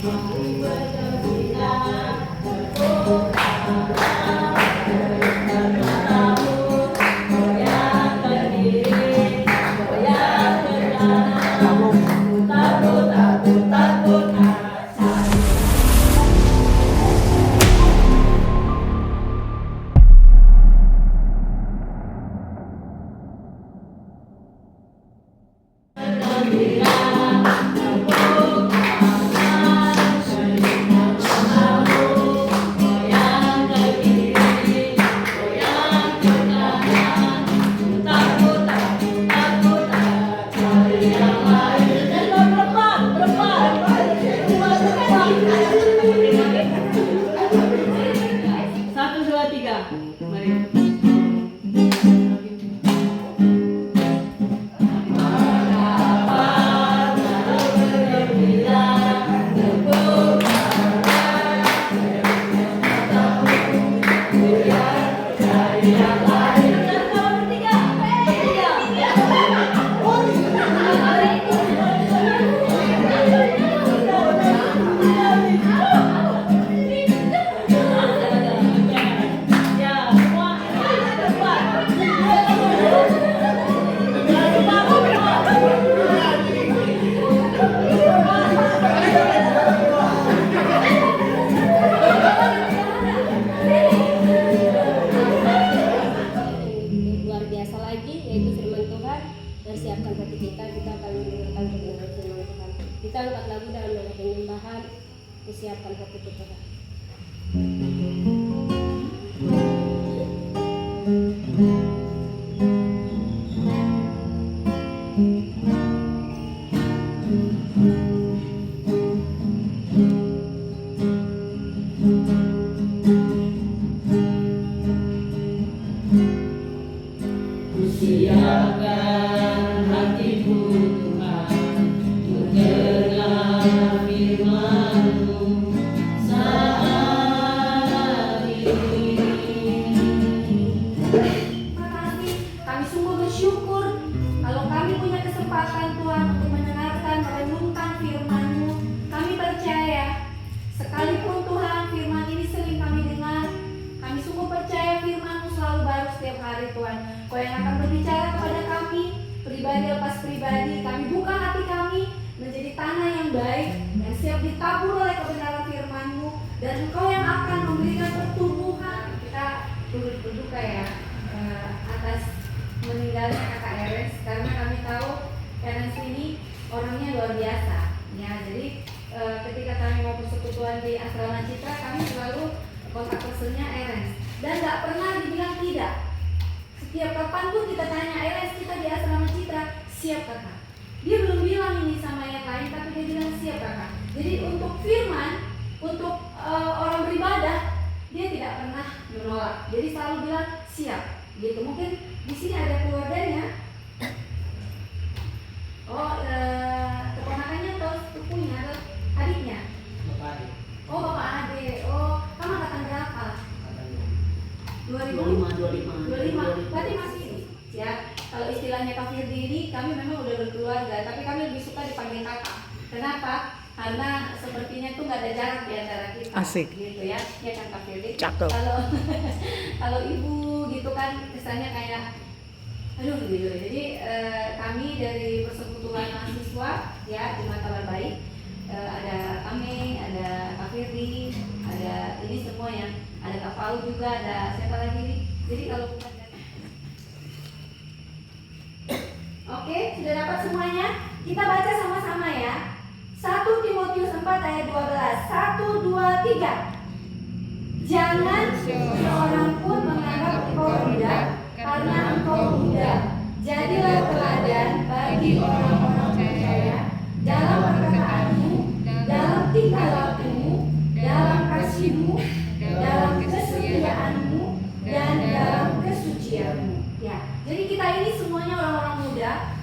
Siapkan hati kita. Siapkan hatiku Tuhan untuk dengar firman-Mu saat ini. Makasih, kami sungguh bersyukur kalau kami punya kesempatan Tuhan untuk mendengarkan, merenungkan firman-Mu. Kami percaya, sekalipun Tuhan firman ini sering kami dengar, kami sungguh percaya firman-Mu selalu baru setiap hari Tuhan. Kau yang akan berbicara kepada kami, pribadi lepas pribadi. Kami buka hati kami menjadi tanah yang baik, yang siap ditabur oleh kebenaran firman-Mu. Dan Engkau yang akan memberikan pertumbuhan. Kita turut berduka ya atas meninggalnya kakak Eres, karena kami tahu Eres ini orangnya luar biasa. Ya, jadi ketika kami mau persekutuan di Asrama Citra, kami selalu kontak personnya Eres. Dan gak pernah dibilang tidak. Setiap kapanpun kita tanya, Eres kita di Asrama Citra, siap kakak. Dia belum bilang ini sama yang lain, tapi dia bilang siap kakak. Jadi untuk firman, untuk orang beribadah, dia tidak pernah menolak. Jadi selalu bilang siap. Gitu. Mungkin di sini ada keluarganya. Oh, keponakannya atau sepupunya atau adiknya? Bapak adik. Oh, bapak adik. Oh, kamu angkatan berapa? 25. Berarti masih ya. Kalau istilahnya Kak Firdi ini, kami memang udah berkeluarga, tapi kami lebih suka dipanggil kakak. Kenapa? Karena sepertinya tuh nggak ada jarak di antara kita. Asik. Gitu ya, ya kan Kak Firdi. Cakep. Kalau ibu gitu kan kesannya kayak aduh gitu. Jadi kami dari persekutuan mahasiswa ya di Matabar Baik, ada kami, ada Kak Firdi, ada ini semua yang ada Kak Paul juga, ada siapa lagi nih. Jadi kalau bukan Oke, sudah dapat semuanya? Kita baca sama-sama ya. 1 Timotius 4 ayat 12. 1, 2, 3. Jangan seorang pun menganggap engkau rendah karena engkau muda. Jadilah teladan bagi orang-orang percaya dalam perkataanmu, dalam tingkah lakumu, dalam kasihmu, dalam kesetiaanmu, dan dalam kesucianmu. Ya, jadi kita ini semuanya orang-orang muda.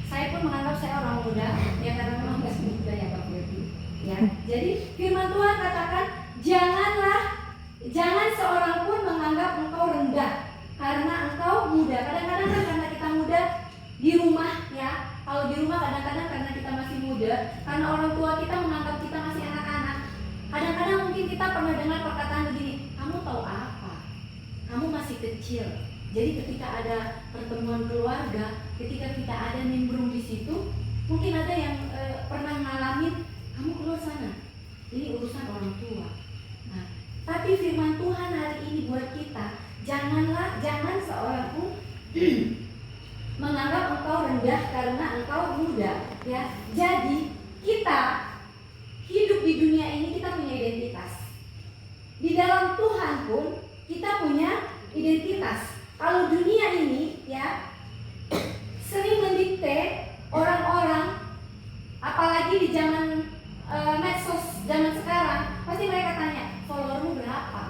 Saya pun menganggap saya orang muda, ya karena memang nggak muda ya Pak Firdi. Ya, jadi firman Tuhan katakan jangan seorang pun menganggap engkau rendah karena engkau muda. Kadang-kadang kan karena kita muda di rumah ya. Kalau di rumah kadang-kadang karena kita masih muda, karena orang tua kita menganggap kita masih anak-anak. Kadang-kadang mungkin kita pernah dengar perkataan begini, kamu tahu apa? Kamu masih kecil. Jadi ketika ada pertemuan keluarga, ketika kita ada nimbrung di situ, mungkin ada yang pernah ngalamin, kamu keluar sana. Ini urusan orang tua. Nah, tapi firman Tuhan hari ini buat kita, jangan seorang pun menganggap engkau rendah karena engkau muda, ya. Jadi kita hidup di dunia ini, kita punya identitas. Di dalam Tuhan pun kita punya identitas. Kalau dunia ini, ya, sering mendikte orang-orang, apalagi di zaman medsos zaman sekarang, pasti mereka tanya, followermu berapa?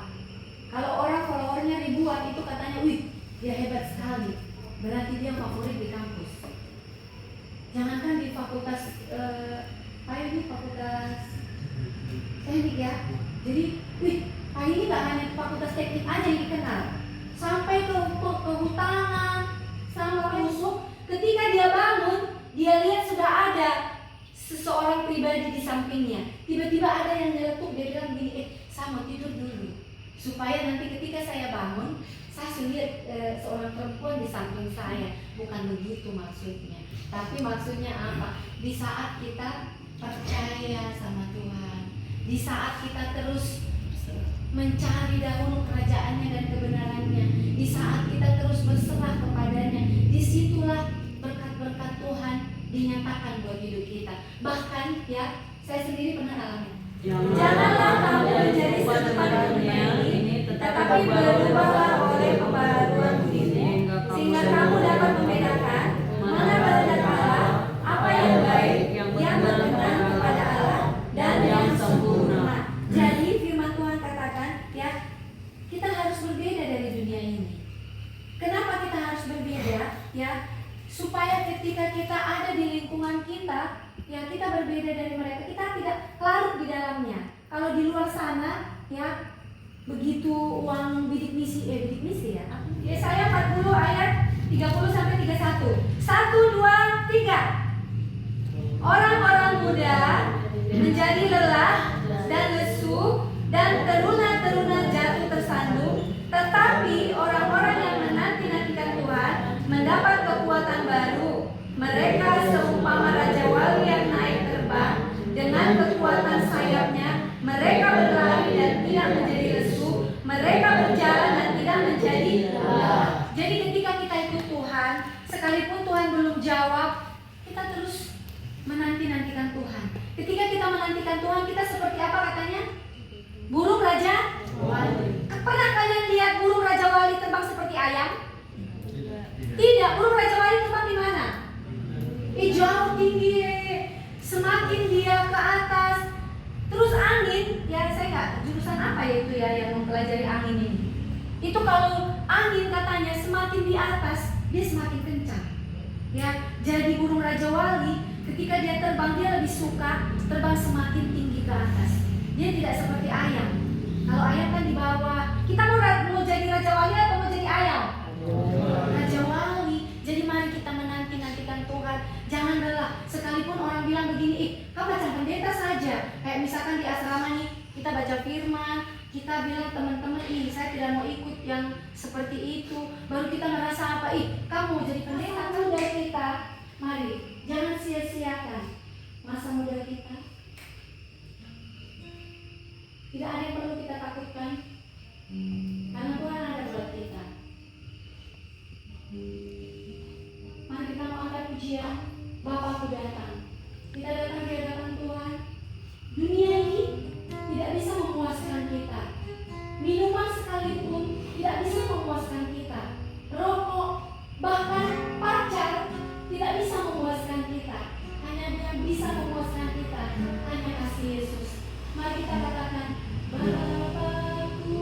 Kalau orang followernya ribuan, itu katanya, wih, dia hebat sekali, berarti dia favorit di kampus. Jangankan di fakultas fakultas teknik, ya. Jadi, wih, ini gak hanya fakultas teknik aja yang dikenal, sampai ke kehutanan, sama musuh. Ketika dia bangun, dia lihat sudah ada seseorang pribadi di sampingnya. Tiba-tiba ada yang nyeletuk, dia bilang gini, saya mau tidur dulu, supaya nanti ketika saya bangun, saya lihat seorang perempuan di samping saya. Bukan begitu maksudnya. Tapi maksudnya apa? Di saat kita percaya sama Tuhan, di saat kita terus mencari dahulu kerajaannya dan kebenarannya, di saat kita terus berserah kepadanya, disitulah berkat-berkat Tuhan dinyatakan buat hidup kita. Bahkan, ya, saya sendiri pernah alami. Janganlah kamu menjadi serupa dunia ini, tetapi berubahlah oleh pembaharuan budimu, sehingga kamu dapat membedakan mana kehendak Allah, apa yang baik, yang berkenan kepada Allah, dan yang sempurna. Jadi firman Tuhan katakan, ya, kita harus berbeda dari dunia ini. Kenapa kita harus berbeda? Ya, supaya ketika kita ada di lingkungan kita, ya, kita berbeda dari mereka. Kita tidak larut di dalamnya. Kalau di luar sana, ya, begitu uang bidik misi ya. Yesaya 40 ayat 30 sampai 31. 1, 2, 3. Orang-orang muda menjadi lelah dan lesu, dan teruna-teruna jatuh tersandung. Tetapi orang-orang yang menanti-nantikan Tuhan mendapat kekuatan baru. Mereka seumpama raja wali yang naik terbang. Dengan kekuatan sayapnya mereka berlari dan tidak menjadi lesu. Mereka berjalan dan tidak menjadi lelah. Jadi ketika kita ikut Tuhan, sekalipun Tuhan belum jawab, kita terus menanti-nantikan Tuhan. Ketika kita menantikan Tuhan, kita seperti apa katanya? Burung raja wali. Pernah kalian lihat burung raja wali terbang seperti ayam? Tidak, burung raja wali terbang di mana? Jauh tinggi, semakin dia ke atas. Terus angin, ya saya nggak jurusan apa ya itu ya yang mempelajari angin ini. Itu kalau angin katanya semakin di atas, dia semakin kencang. Ya, jadi burung raja wali ketika dia terbang, dia lebih suka terbang semakin tinggi ke atas. Dia tidak seperti ayam. Kalau ayam kan di bawah. Kita mau jadi raja wali atau mau jadi ayam? Raja wali. Jadi mari kita menanti-nantikan Tuhan. Jangan lelah. Sekalipun orang bilang begini, kamu baca pendeta saja. Kayak misalkan di asrama nih, kita baca firman, kita bilang teman-teman, saya tidak mau ikut yang seperti itu. Baru kita merasa apa? Kamu mau jadi pendeta kan dari kita. Mari, jangan sia-siakan masa muda kita. Tidak ada yang perlu kita takutkan, karena Tuhan ada buat kita. Mari kita mau angkat pujian, Bapakku datang. Kita datang di hadapan Tuhan. Dunia ini tidak bisa memuaskan kita. Minuman sekalipun tidak bisa memuaskan kita. Rokok, bahkan pacar tidak bisa memuaskan kita. Hanya yang bisa memuaskan kita hanya kasih Yesus. Mari kita katakan, Bapakku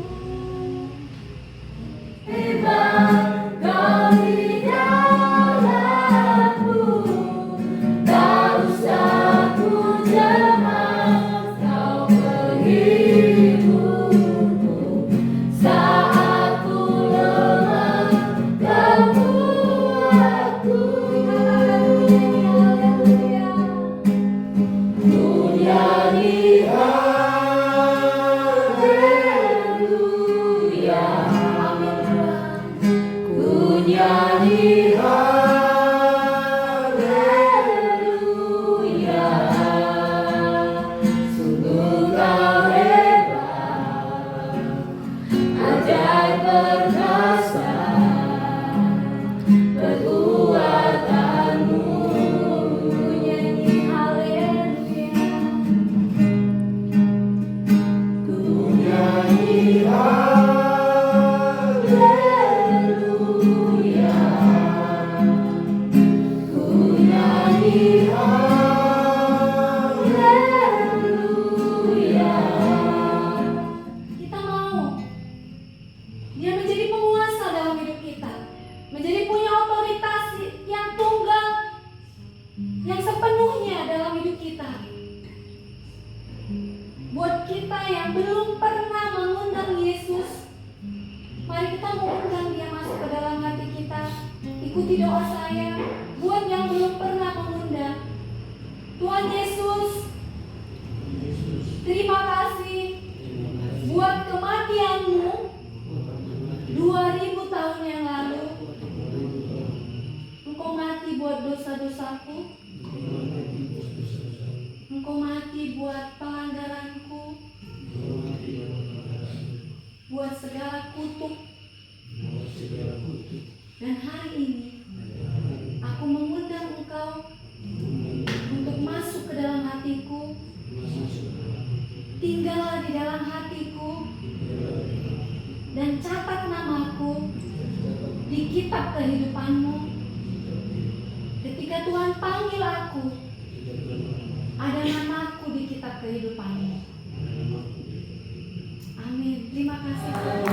kita yang belum pernah mengundang Yesus, mari kita mengundang Dia masuk ke dalam hati kita. Ikuti doa saya buat yang belum pernah mengundang. Tuhan Yesus, terima kasih buat kematian-Mu 2000 tahun yang lalu. Engkau mati buat dosa-dosaku. Engkau mati buat pelanggaranku, buat segala kutuk. Dan hari ini aku mengundang Engkau untuk masuk ke dalam hatiku. Tinggallah di dalam hatiku dan catat namaku di kitab kehidupan-Mu. Ketika Tuhan panggil aku, ada namaku di kitab kehidupan-Mu. Amin. Terima kasih Tuhan.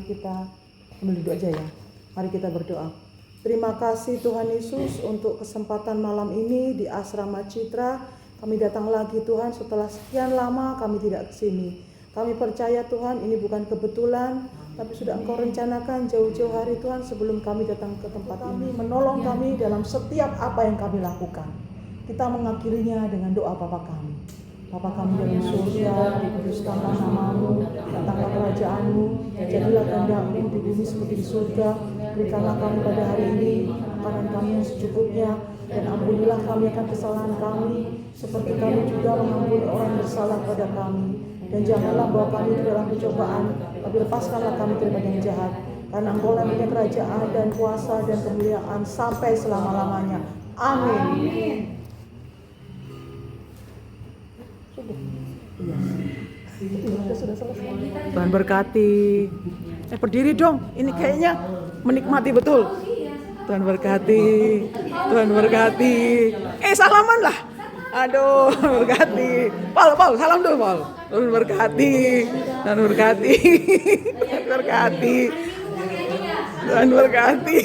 Kita sambil duduk aja ya. Mari kita berdoa. Terima kasih Tuhan Yesus untuk kesempatan malam ini di Asrama Citra. Kami datang lagi Tuhan setelah sekian lama kami tidak ke sini. Kami percaya Tuhan ini bukan kebetulan, tapi sudah Engkau rencanakan jauh-jauh hari Tuhan sebelum kami datang ke tempat ini. Menolong kami dalam setiap apa yang kami lakukan. Kita mengakhirinya dengan doa Bapa kami. Bapa kami dalam surga, dikuduskanlah nama-Mu, datanglah kerajaan-Mu, jadilah kehendak-Mu di bumi seperti di surga. Berikanlah kami pada hari ini makanan kami yang secukupnya, dan ampunilah kami akan kesalahan kami, seperti kami juga mengampuni orang yang bersalah pada kami. Dan janganlah bawa kami ke dalam pencobaan, tapi lepaskanlah kami daripada yang jahat. Karena Engkau yang punya kerajaan dan kuasa dan kemuliaan sampai selama-lamanya. Amin. Sudah selesai. Tuhan berkati. Berdiri dong. Ini kayaknya menikmati betul. Tuhan berkati. Tuhan berkati. Salaman lah. Aduh, berkati. Paul, salam dulu Paul. Tuhan berkati. Tuhan berkati. Tuhan berkati. Tuhan berkati.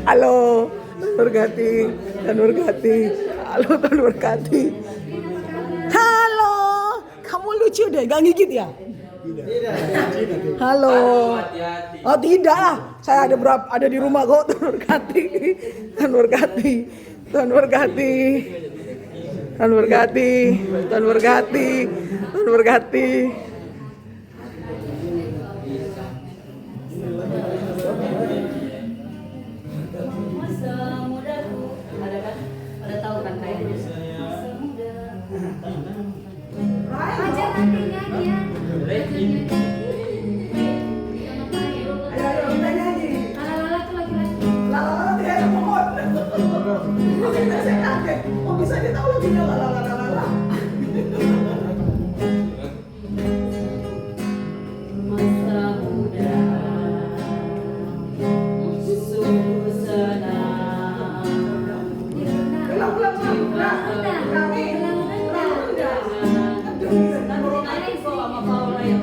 Halo. Tuhan berkati. Tuhan berkati. Halo, Tuhan berkati. Halo, kamu lucu deh, gak gigit ya? Tidak. Halo. Oh tidak lah, saya ada di rumah kok. Tuhan berkati, Tuhan berkati, Tuhan berkati, Tuhan berkati, Tuhan berkati, Tuhan berkati. Ajar nanti nyanyian. Ayo kita nyanyi. Lala tuh laki-laki. Lala dia ada pohon. Oke, saya kaget. Oh bisa dia tahu lagunya lala. Masa muda sungguh senang. Pulang. Nanti bawa sama Paula yang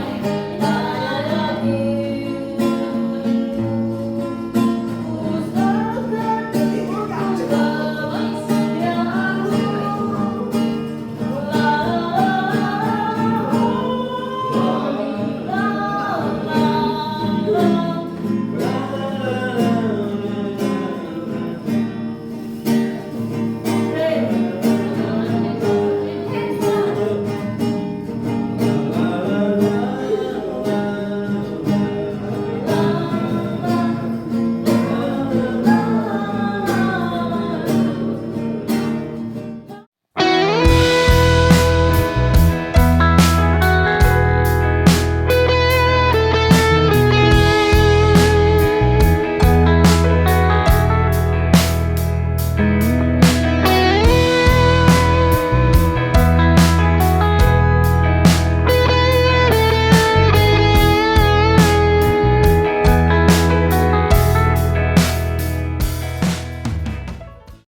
Tuhan.